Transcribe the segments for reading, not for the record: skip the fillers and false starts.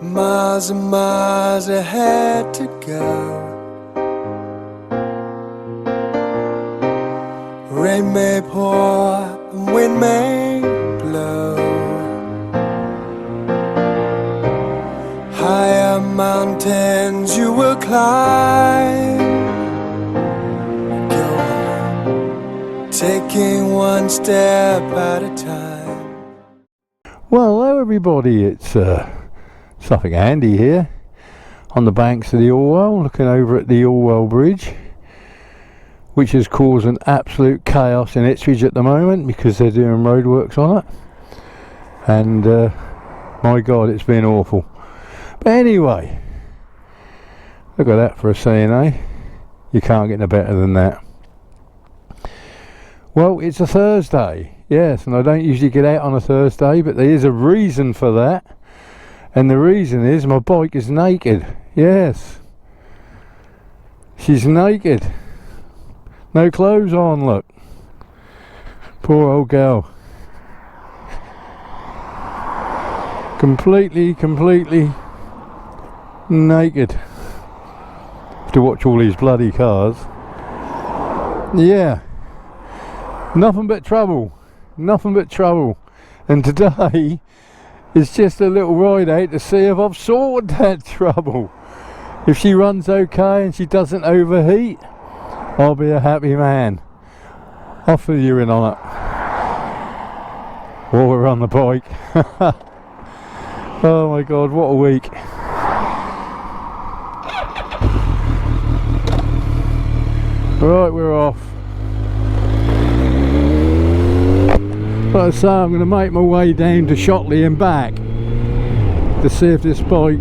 Miles and miles ahead to go. Rain may pour and wind may blow. Higher mountains you will climb. Go, taking one step at a time. Well, hello everybody, it's Suffolk Andy here on the banks of the Orwell, looking over at the Orwell Bridge, which is causing absolute chaos in Ipswich at the moment because they're doing roadworks on it, and my god, it's been awful. But anyway, look at that for a saying, eh? You can't get no better than that. Well, it's a Thursday, yes, and I don't usually get out on a Thursday, but there is a reason for that. And the reason is my bike is naked. Yes. She's naked. No clothes on, look. Poor old girl. Completely naked. Have to watch all these bloody cars. Yeah. Nothing but trouble. Nothing but trouble. And today it's just a little ride out to see if I've sorted that trouble. If she runs okay and she doesn't overheat, I'll be a happy man. I'll fill you in on it while we're on the bike. Oh my god, what a week. Right, we're off. Like I say, I'm going to make my way down to Shotley and back to see if this bike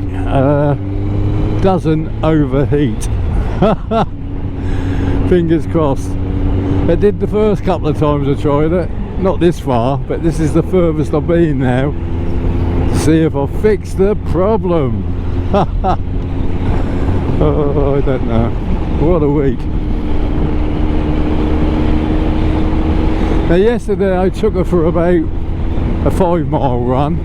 doesn't overheat. Fingers crossed. It did the first couple of times I tried it, not this far, but this is the furthest I've been now, to see if I fixed the problem. Oh, I don't know. What a week. Now yesterday I took her for about a 5-mile run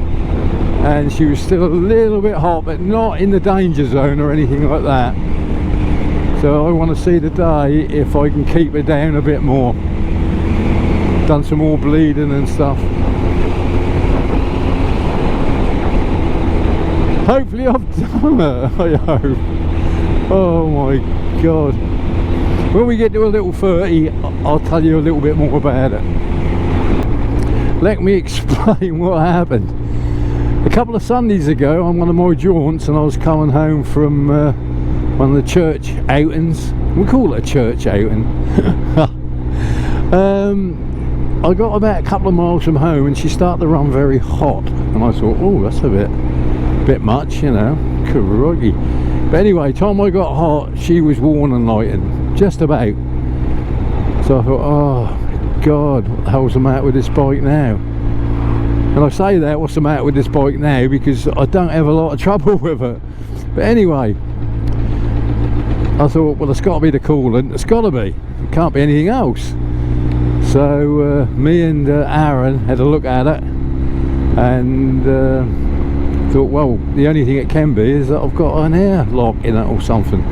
and she was still a little bit hot, but not in the danger zone or anything like that. So I want to see today if I can keep her down a bit more. Done some more bleeding and stuff. Hopefully I've done it, I hope. Oh my god. When we get to a little 30, I'll tell you a little bit more about it. Let me explain what happened. A couple of Sundays ago, on one of my jaunts, and I was coming home from one of the church outings. We call it a church outing. I got about a couple of miles from home, and she started to run very hot, and I thought, oh, that's a bit much, you know, crikey. But anyway, time I got hot, she was worn and lightened, just about. So I thought, oh god, what the hell's the matter with this bike now? And I say that, what's the matter with this bike now, because I don't have a lot of trouble with it. But anyway, I thought, well, it's got to be the coolant, it's got to be, it can't be anything else. So me and Aaron had a look at it, and thought, well, the only thing it can be is that I've got an air lock in it or something,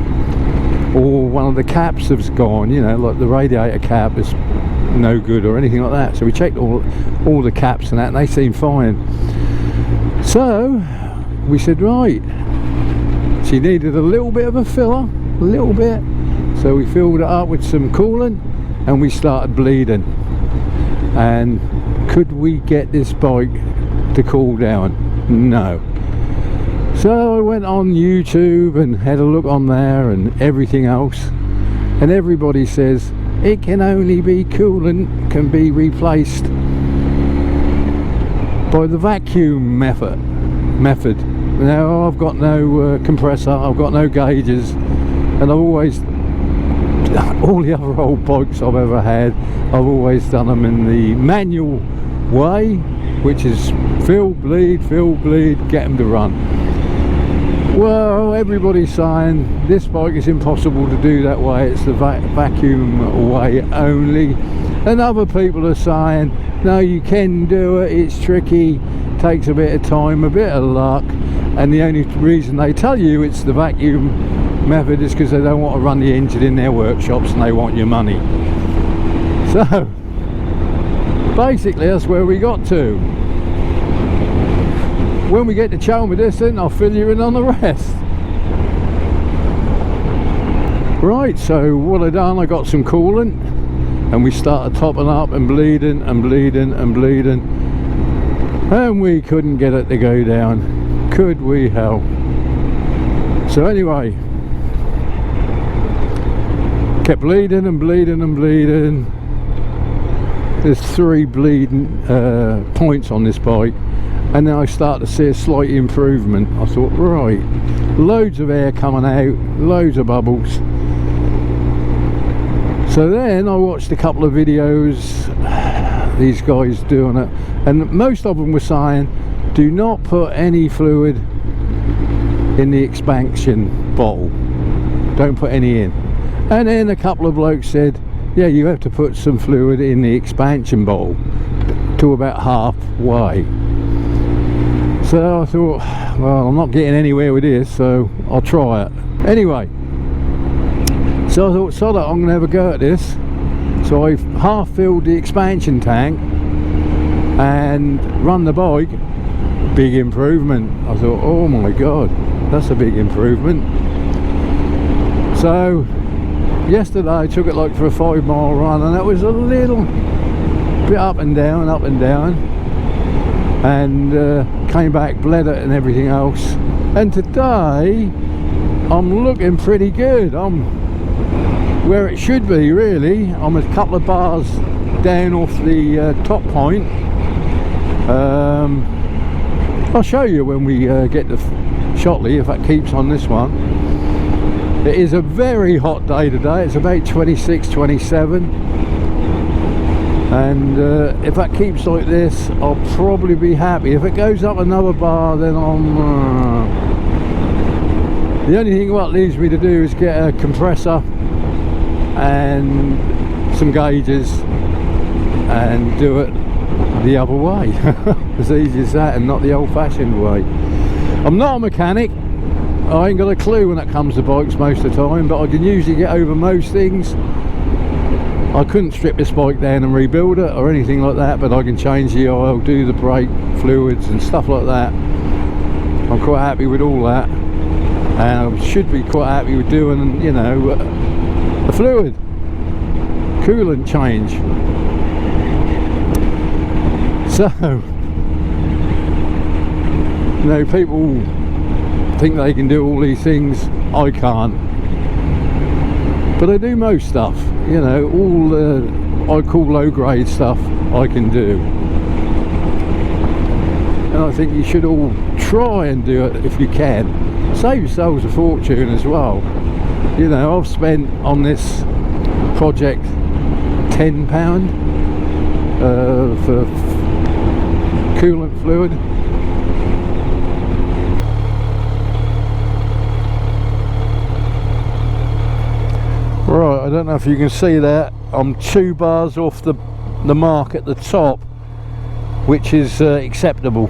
or one of the caps has gone, you know, like the radiator cap is no good or anything like that. So we checked all the caps and that, and they seem fine. So we said, right, she needed a little bit of a filler, a little bit, so we filled it up with some coolant and we started bleeding. And could we get this bike to cool down? No. So I went on YouTube and had a look on there and everything else, and everybody says it can only be coolant, can be replaced by the vacuum method. Now I've got no compressor, I've got no gauges, and I've always, all the other old bikes I've ever had, I've always done them in the manual way, which is fill, bleed, get them to run. Well, everybody's saying this bike is impossible to do that way, it's the vacuum way only, and other people are saying no, you can do it, it's tricky, takes a bit of time, a bit of luck, and the only reason they tell you it's the vacuum method is because they don't want to run the engine in their workshops and they want your money. So basically that's where we got to. When we get to Chelmerdiston, I'll fill you in on the rest. Right, so what I done, I got some coolant and we started topping up and bleeding and bleeding and bleeding, and we couldn't get it to go down, could we? Hell. So anyway, kept bleeding and bleeding and bleeding. There's 3 bleeding points on this bike, and then I started to see a slight improvement. I thought, right, loads of air coming out, loads of bubbles. So then I watched a couple of videos, these guys doing it, and most of them were saying, do not put any fluid in the expansion bottle, don't put any in. And then a couple of blokes said, yeah, you have to put some fluid in the expansion bottle to about halfway. So I thought, well, I'm not getting anywhere with this, so I'll try it. Anyway, so I thought, sod it, I'm going to have a go at this. So I half filled the expansion tank and run the bike. Big improvement. I thought, oh my god, that's a big improvement. So yesterday I took it like for a 5-mile run, and it was a little bit up and down, and came back, bled it and everything else. And today I'm looking pretty good. I'm where it should be, really. I'm a couple of bars down off the top point. I'll show you when we get to Shotley, if that keeps on this one. It is a very hot day today. It's about 26, 27, and if that keeps like this, I'll probably be happy. If it goes up another bar, then I'm the only thing what leaves me to do is get a compressor and some gauges and do it the other way. As easy as that, and not the old-fashioned way. I'm not a mechanic. I ain't got a clue when it comes to bikes most of the time, but I can usually get over most things. I couldn't strip this bike down and rebuild it or anything like that, but I can change the oil, do the brake fluids and stuff like that. I'm quite happy with all that, and I should be quite happy with doing, you know, a fluid coolant change. So, you know, people think they can do all these things. I can't, but I do most stuff. You know, all the I call low grade stuff I can do, and I think you should all try and do it if you can. Save yourselves a fortune as well. You know, I've spent on this project £10 for coolant fluid. Right, I don't know if you can see that. I'm 2 bars off the mark at the top, which is acceptable.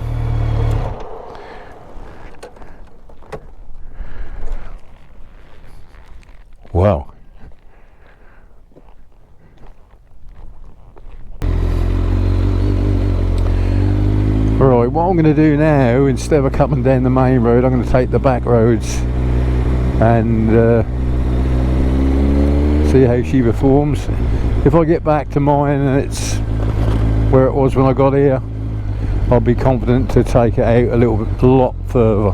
Wow. Right, what I'm going to do now, instead of coming down the main road, I'm going to take the back roads and see how she performs. If I get back to mine and it's where it was when I got here, I'll be confident to take it out a lot further.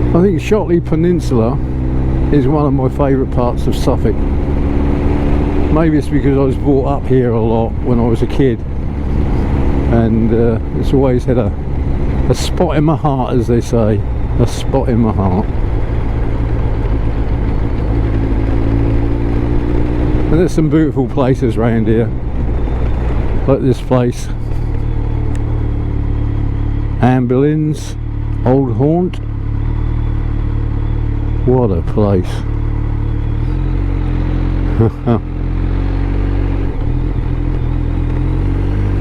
I think Shotley Peninsula is one of my favourite parts of Suffolk. Maybe it's because I was brought up here a lot when I was a kid, and it's always had a spot in my heart, as they say. A spot in my heart. And there's some beautiful places around here, like this place, Anne Boleyn's old haunt. What a place.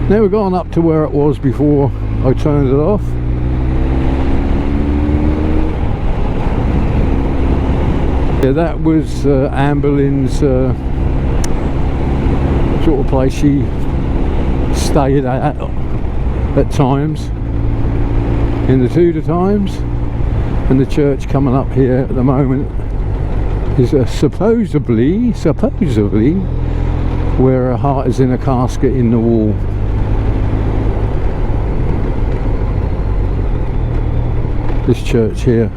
Now we're going up to where it was before I turned it off. Yeah, that was Anne Boleyn's sort of place she stayed at times in the Tudor times, and the church coming up here at the moment is supposedly where her heart is in a casket in the wall. This church here.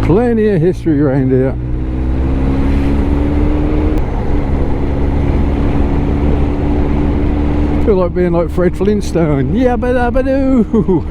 Plenty of history around here. Feel like being like Fred Flintstone. Yabba dabba doo.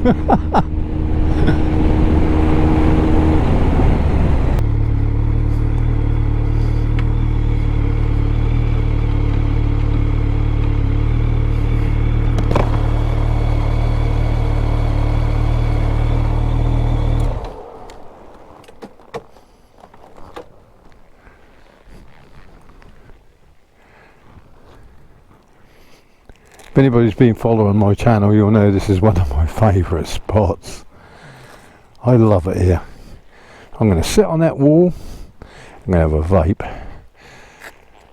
If anybody's been following my channel, you'll know this is one of my favourite spots. I love it here. I'm going to sit on that wall, I'm going to have a vape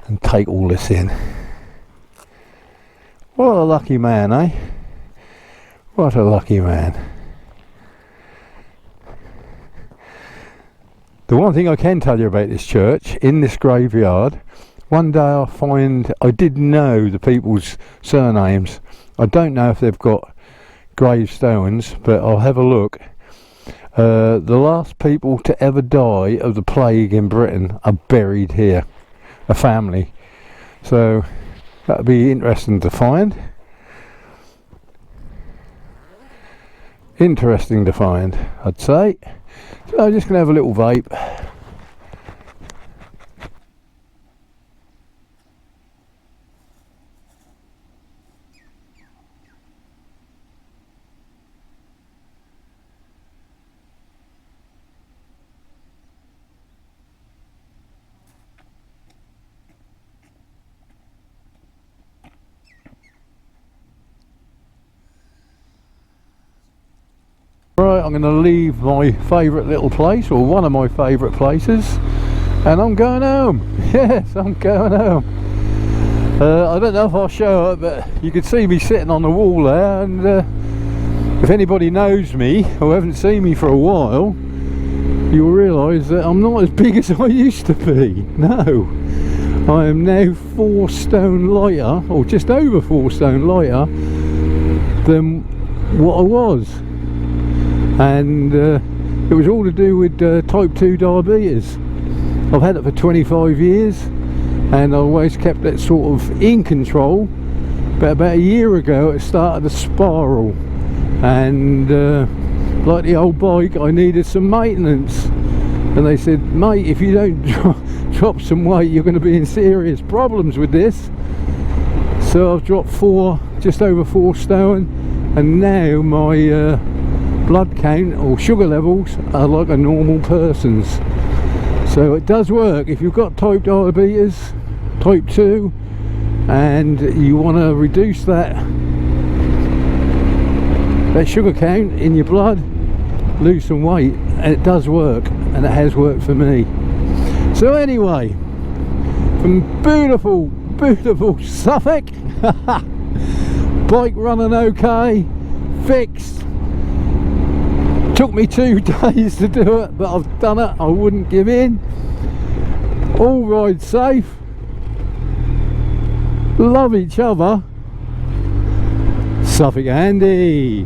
and take all this in. What a lucky man, eh? What a lucky man. The one thing I can tell you about this church, in this graveyard, one day I did know the people's surnames. I don't know if they've got gravestones, but I'll have a look. The last people to ever die of the plague in Britain are buried here, a family. So that'll be interesting to find. Interesting to find, I'd say. So I'm just going to have a little vape. Right, I'm going to leave my favourite little place, or one of my favourite places, and I'm going home. Yes, I'm going home. I don't know if I'll show it, but you can see me sitting on the wall there, and if anybody knows me or haven't seen me for a while, you'll realise that I'm not as big as I used to be. No, I am now 4 stone lighter, or just over 4 stone lighter than what I was. And it was all to do with type 2 diabetes. I've had it for 25 years and I always kept it sort of in control, but about a year ago it started to spiral, and like the old bike, I needed some maintenance, and they said, mate, if you don't drop some weight you're going to be in serious problems with this. So I've dropped just over 4 stone, and now my blood count or sugar levels are like a normal person's. So it does work. If you've got type diabetes, type 2, and you want to reduce that sugar count in your blood, lose some weight, and it does work, and it has worked for me. So anyway, from beautiful Suffolk, bike running okay, fixed. Took me 2 days to do it, but I've done it. I wouldn't give in. All ride safe. Love each other. Suffolk Andy.